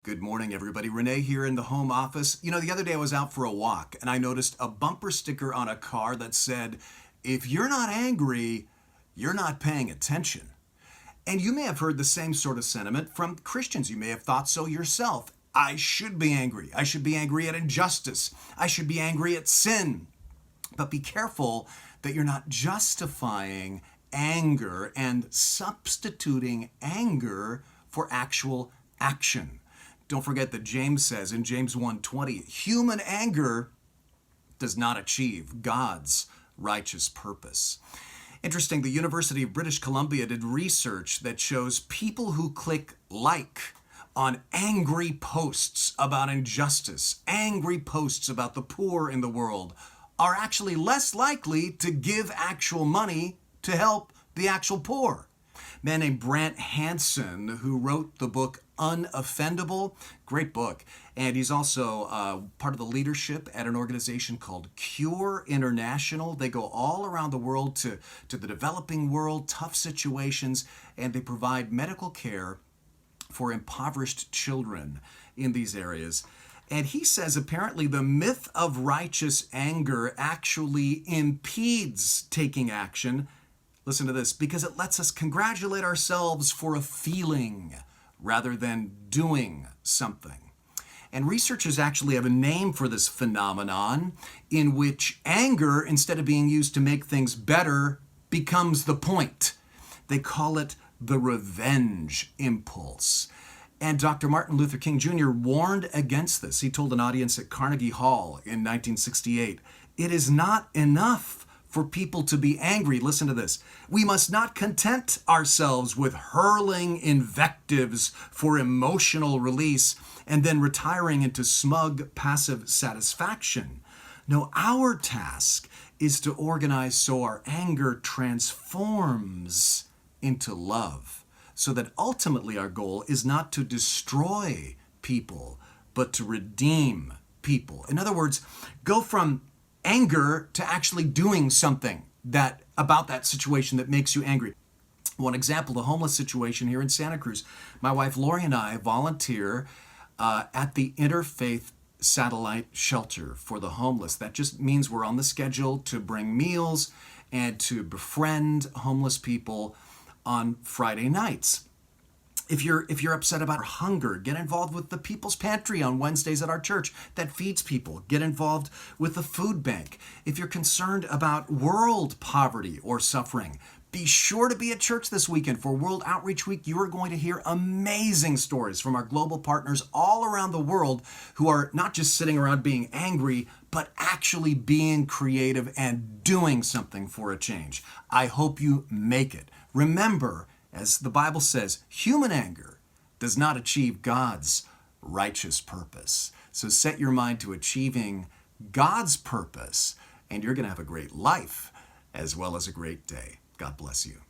Good morning, everybody. Renee here in the home office. The other day I was out for a walk and I noticed a bumper sticker on a car that said, "If you're not angry, you're not paying attention." And you may have heard the same sort of sentiment from Christians. You may have thought so yourself. I should be angry. I should be angry at injustice. I should be angry at sin. But be careful that you're not justifying anger and substituting anger for actual action. Don't forget that James says in James 1:20, human anger does not achieve God's righteous purpose. Interesting, the University of British Columbia did research that shows people who click like on angry posts about injustice, angry posts about the poor in the world, are actually less likely to give actual money to help the actual poor. A man named Brant Hansen, who wrote the book Unoffendable, great book, and he's also part of the leadership at an organization called Cure International. They go all around the world to the developing world, tough situations, and they provide medical care for impoverished children in these areas. And he says apparently the myth of righteous anger actually impedes taking action. Listen to this, because it lets us congratulate ourselves for a feeling rather than doing something. And researchers actually have a name for this phenomenon in which anger, instead of being used to make things better, becomes the point. They call it the revenge impulse. And Dr. Martin Luther King Jr. warned against this. He told an audience at Carnegie Hall in 1968, "It is not enough for people to be angry." Listen to this. "We must not content ourselves with hurling invectives for emotional release and then retiring into smug, passive satisfaction. No, our task is to organize so our anger transforms into love, so that ultimately our goal is not to destroy people, but to redeem people." In other words, go from anger to actually doing something about that situation that makes you angry. One example, the homeless situation here in Santa Cruz. My wife Lori and I volunteer at the Interfaith Satellite Shelter for the homeless. That just means we're on the schedule to bring meals and to befriend homeless people on Friday nights. If you're upset about hunger, get involved with the People's Pantry on Wednesdays at our church that feeds people. Get involved with the food bank. If you're concerned about world poverty or suffering, be sure to be at church this weekend for World Outreach Week. You are going to hear amazing stories from our global partners all around the world who are not just sitting around being angry, but actually being creative and doing something for a change. I hope you make it. Remember, as the Bible says, human anger does not achieve God's righteous purpose. So set your mind to achieving God's purpose, and you're going to have a great life as well as a great day. God bless you.